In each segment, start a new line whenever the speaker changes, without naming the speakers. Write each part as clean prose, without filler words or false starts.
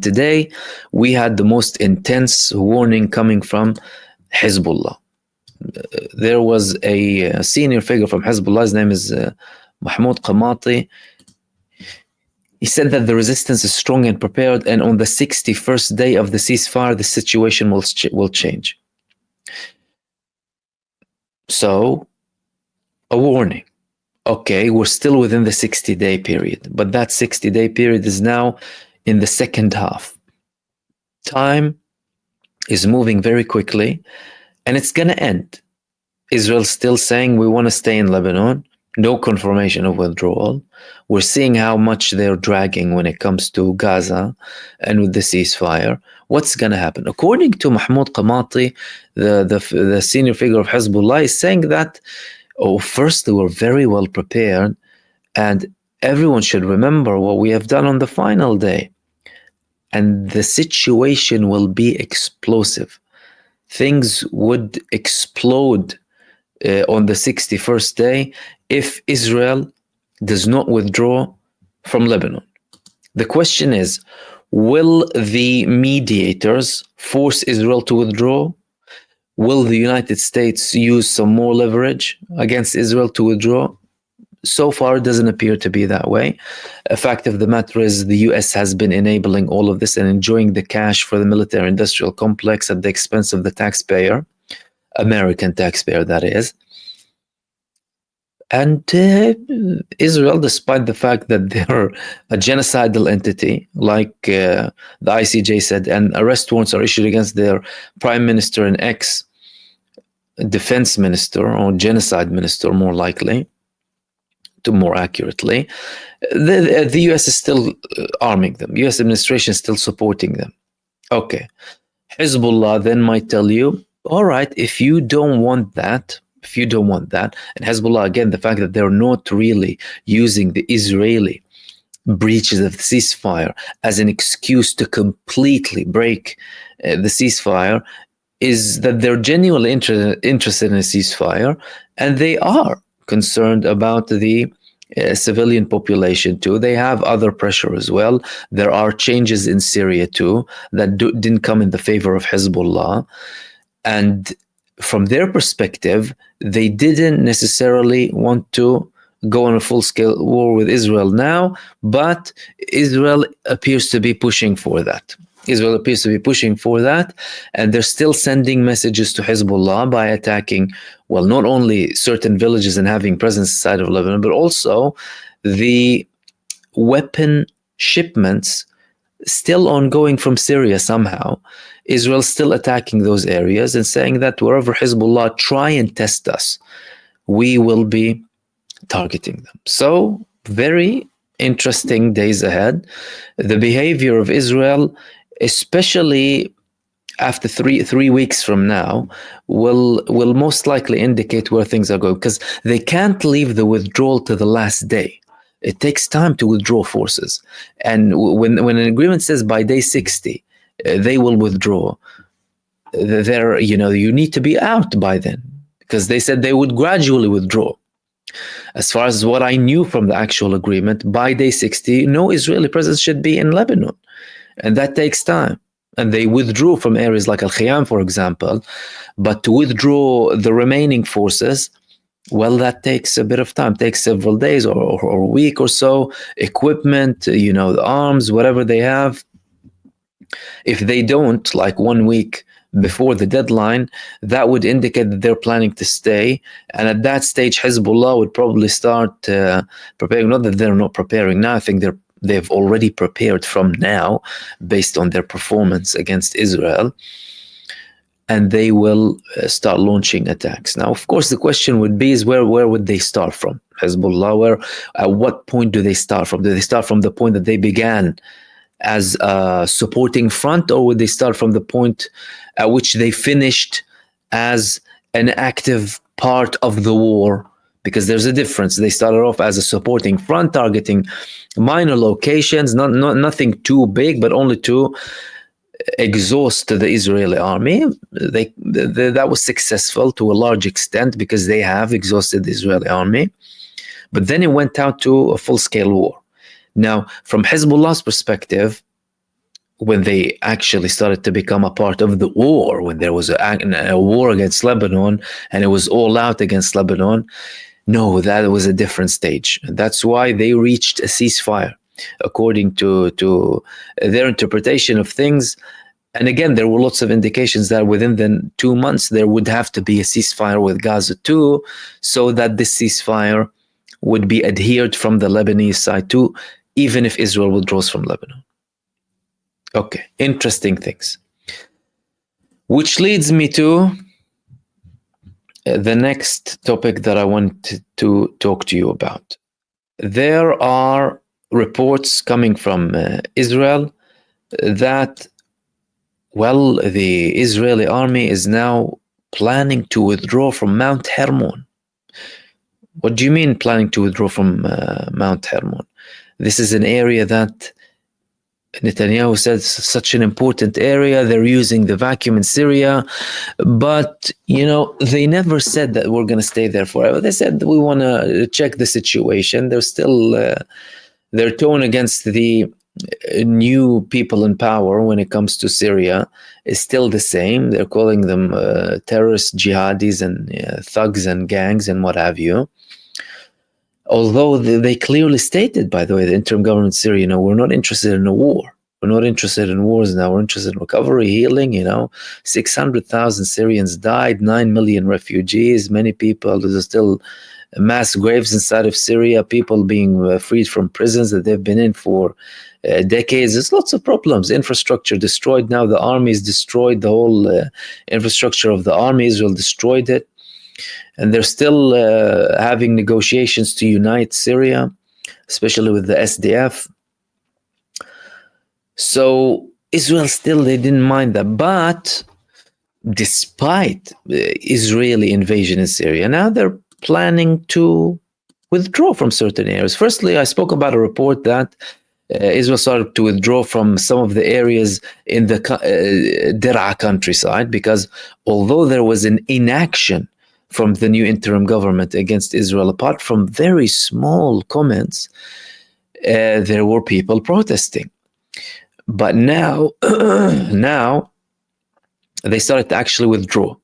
Today, we had the most intense warning coming from Hezbollah. There was a senior figure from Hezbollah, his name is MahmoodOD. He said that the resistance is strong and prepared, and on the 61st day of the ceasefire, the situation will change. So, a warning. Okay, we're still within the 60-day period, but that 60-day period is now in the second half. Time is moving very quickly, and it's going to end. Israel's still saying we want to stay in Lebanon. No confirmation of withdrawal. We're seeing how much they're dragging when it comes to Gaza and with the ceasefire. What's going to happen? According to MahmoodOD, the senior figure of Hezbollah is saying that, first, they were very well prepared, and everyone should remember what we have done on the final day. And the situation will be explosive. Things would explode on the 61st day if Israel does not withdraw from Lebanon. The question is, will the mediators force Israel to withdraw? Will the United States use some more leverage against Israel to withdraw? So far, it doesn't appear to be that way. A fact of the matter is the US has been enabling all of this and enjoying the cash for the military-industrial complex at the expense of the taxpayer, American taxpayer, that is. And Israel, despite the fact that they're a genocidal entity, like the ICJ said, and arrest warrants are issued against their prime minister and ex-defense minister, or genocide minister, more likely, more accurately, the US is still arming them. US administration is still supporting them. Okay. Hezbollah then might tell you, all right, if you don't want that, and Hezbollah, again, the fact that they're not really using the Israeli breaches of the ceasefire as an excuse to completely break the ceasefire, is that they're genuinely interested in a ceasefire, and they are concerned about the civilian population too. They have other pressure as well. There are changes in Syria too that didn't come in the favor of Hezbollah. And from their perspective, they didn't necessarily want to go on a full-scale war with Israel now, but Israel appears to be pushing for that. And they're still sending messages to Hezbollah by attacking, well, not only certain villages and having presence inside of Lebanon, but also the weapon shipments still ongoing from Syria somehow. Israel's still attacking those areas and saying that wherever Hezbollah try and test us, we will be targeting them. So, very interesting days ahead. The behavior of Israel, especially after three weeks from now, will most likely indicate where things are going, because they can't leave the withdrawal to the last day. It takes time to withdraw forces, and when an agreement says by day 60 they will withdraw, you need to be out by then, because they said they would gradually withdraw. As far as what I knew from the actual agreement, by day 60, no Israeli presence should be in Lebanon. And that takes time. And they withdrew from areas like Al-Khiyam, for example. But to withdraw the remaining forces, well, that takes a bit of time. It takes several days or a week or so. Equipment, the arms, whatever they have. If they don't, like 1 week before the deadline, that would indicate that they're planning to stay. And at that stage, Hezbollah would probably start preparing. Not that they're not preparing now. I think they've already prepared from now based on their performance against Israel, and they will start launching attacks. Now, of course, the question would be is where would they start from? Hezbollah, at what point do they start from? Do they start from the point that they began as a supporting front, or would they start from the point at which they finished as an active part of the war? Because there's a difference. They started off as a supporting front, targeting minor locations, nothing too big, but only to exhaust the Israeli army. That was successful to a large extent because they have exhausted the Israeli army. But then it went out to a full-scale war. Now, from Hezbollah's perspective, when they actually started to become a part of the war, when there was a war against Lebanon and it was all out against Lebanon, no, that was a different stage. That's why they reached a ceasefire, according to their interpretation of things. And again, there were lots of indications that within the 2 months, there would have to be a ceasefire with Gaza too, so that this ceasefire would be adhered from the Lebanese side too, even if Israel withdraws from Lebanon. Okay, interesting things. Which leads me to the next topic that I want to talk to you about. There are reports coming from Israel that, well, the Israeli army is now planning to withdraw from Mount Hermon. What do you mean planning to withdraw from Mount Hermon? This is an area that Netanyahu said such an important area. They're using the vacuum in Syria, but they never said that we're going to stay there forever. They said we want to check the situation. They're still their tone against the new people in power when it comes to Syria is still the same. They're calling them terrorists, jihadis, and thugs and gangs and what have you. Although they clearly stated, by the way, the interim government in Syria, we're not interested in a war. We're not interested in wars now. We're interested in recovery, healing. 600,000 Syrians died, 9 million refugees, many people. There's still mass graves inside of Syria, people being freed from prisons that they've been in for decades. There's lots of problems. Infrastructure destroyed now. The army is destroyed. The whole infrastructure of the army, Israel destroyed it. And they're still having negotiations to unite Syria, especially with the SDF. So Israel still, they didn't mind that. But despite the Israeli invasion in Syria, now they're planning to withdraw from certain areas. Firstly, I spoke about a report that Israel started to withdraw from some of the areas in the Der'a countryside, because although there was an inaction from the new interim government against Israel, apart from very small comments, there were people protesting. But now, now they started to actually withdraw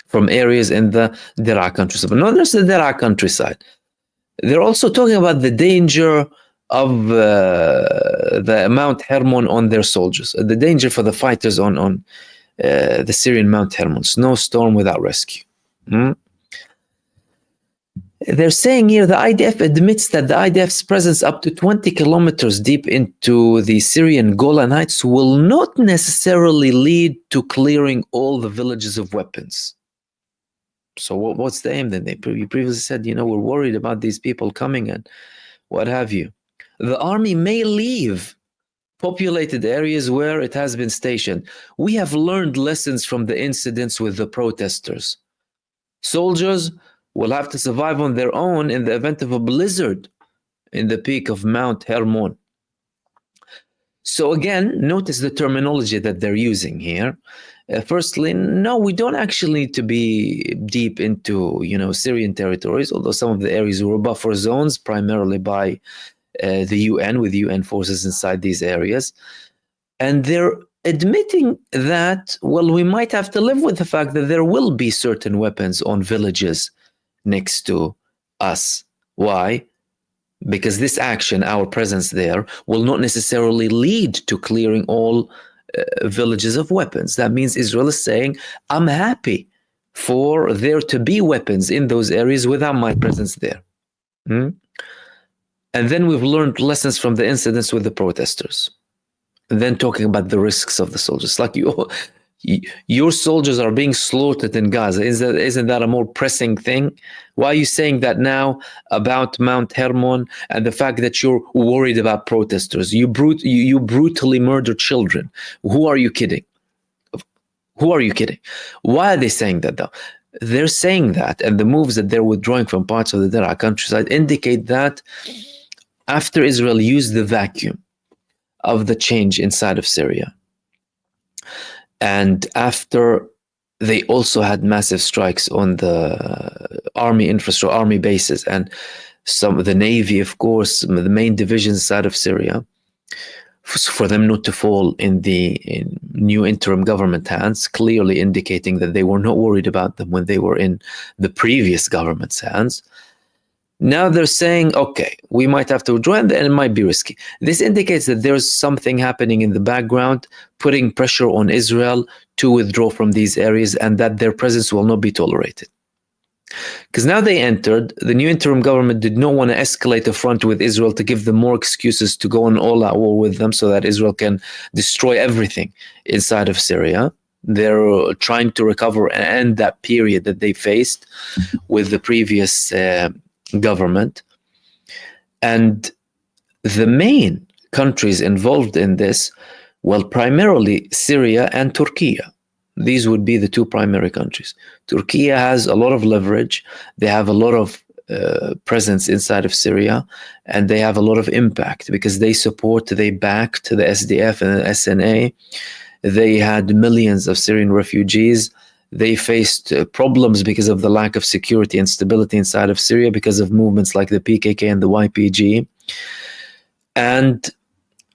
from areas in the Der'a countryside. But not just the Der'a countryside. They're also talking about the danger of the Mount Hermon on their soldiers, the danger for the fighters on the Syrian Mount Hermon, snowstorm without rescue. They're saying here the IDF admits that the IDF's presence up to 20 kilometers deep into the Syrian Golan Heights will not necessarily lead to clearing all the villages of weapons. So what's the aim then? You previously said, we're worried about these people coming and what have you. The army may leave populated areas where it has been stationed. We have learned lessons from the incidents with the protesters. Soldiers will have to survive on their own in the event of a blizzard in the peak of Mount Hermon. So again, notice the terminology that they're using here. Firstly, no, we don't actually need to be deep into, Syrian territories, although some of the areas were buffer zones, primarily by the UN, with UN forces inside these areas. And they're admitting that, well, we might have to live with the fact that there will be certain weapons on villages next to us. Why? Because this action, our presence there, will not necessarily lead to clearing all villages of weapons. That means Israel is saying, I'm happy for there to be weapons in those areas without my presence there. And then we've learned lessons from the incidents with the protesters. And then talking about the risks of the soldiers. Like your soldiers are being slaughtered in Gaza. Isn't that a more pressing thing? Why are you saying that now about Mount Hermon and the fact that you're worried about protesters? You brutally murder children. Who are you kidding? Who are you kidding? Why are they saying that though? They're saying that, and the moves that they're withdrawing from parts of the Der'a countryside indicate that after Israel used the vacuum of the change inside of Syria, and after they also had massive strikes on the army infrastructure, army bases, and some of the Navy, of course, the main divisions inside of Syria, for them not to fall in the new interim government hands, clearly indicating that they were not worried about them when they were in the previous government's hands. Now they're saying, okay, we might have to withdraw, and it might be risky. This indicates that there's something happening in the background, putting pressure on Israel to withdraw from these areas, and that their presence will not be tolerated. Because now they entered, the new interim government did not want to escalate the front with Israel to give them more excuses to go on all-out war with them so that Israel can destroy everything inside of Syria. They're trying to recover and end that period that they faced with the previous government. And the main countries involved in this, well, primarily Syria and Turkey. These would be the two primary countries. Turkey has a lot of leverage. They have a lot of presence inside of Syria, and they have a lot of impact because they backed the SDF and the SNA. They had millions of Syrian refugees. They faced problems because of the lack of security and stability inside of Syria because of movements like the PKK and the YPG. And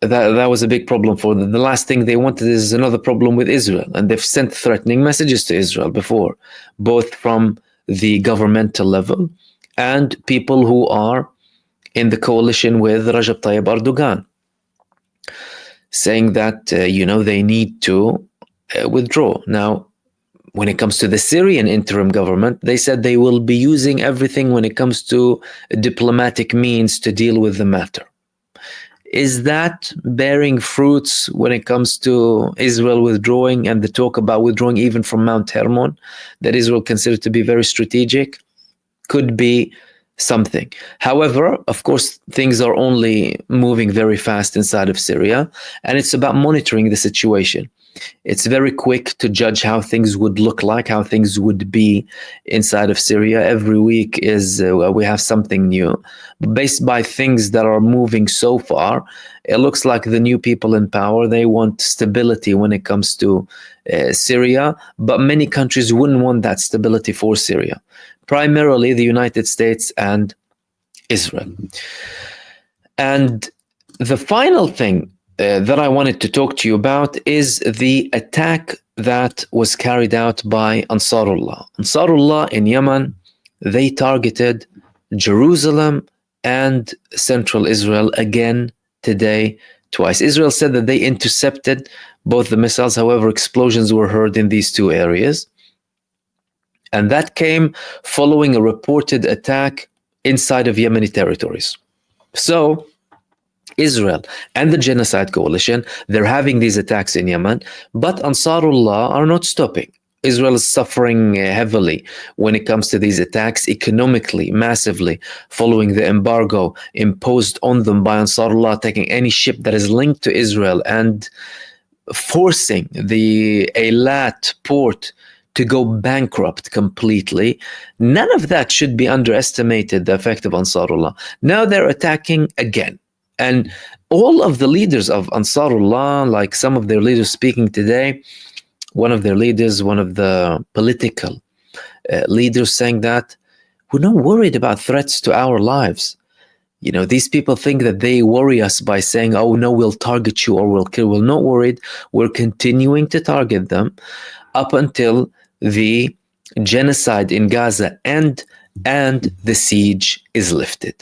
that was a big problem for them. The last thing they wanted is another problem with Israel. And they've sent threatening messages to Israel before, both from the governmental level and people who are in the coalition with Recep Tayyip Erdogan, saying that, they need to withdraw. Now, when it comes to the Syrian interim government, they said they will be using everything when it comes to diplomatic means to deal with the matter. Is that bearing fruits when it comes to Israel withdrawing and the talk about withdrawing even from Mount Hermon, that Israel considered to be very strategic? Could be something. However, of course, things are only moving very fast inside of Syria, and it's about monitoring the situation. It's very quick to judge how things would look like, how things would be inside of Syria. Every week we have something new. Based by things that are moving so far, it looks like the new people in power, they want stability when it comes to Syria, but many countries wouldn't want that stability for Syria. Primarily the United States and Israel. And the final thing that I wanted to talk to you about is the attack that was carried out by Ansarullah. Ansarullah in Yemen, they targeted Jerusalem and central Israel again today, twice. Israel said that they intercepted both the missiles, however, explosions were heard in these two areas. And that came following a reported attack inside of Yemeni territories. So Israel and the Genocide Coalition, they're having these attacks in Yemen, but Ansarullah are not stopping. Israel is suffering heavily when it comes to these attacks economically, massively, following the embargo imposed on them by Ansarullah, taking any ship that is linked to Israel and forcing the Eilat port to go bankrupt completely. None of that should be underestimated, the effect of Ansarullah. Now they're attacking again. And all of the leaders of Ansarullah, like some of their leaders speaking today, one of their leaders, one of the political leaders saying that we're not worried about threats to our lives. These people think that they worry us by saying, oh, no, we'll target you or we'll kill. We're not worried. We're continuing to target them up until the genocide in Gaza and the siege is lifted.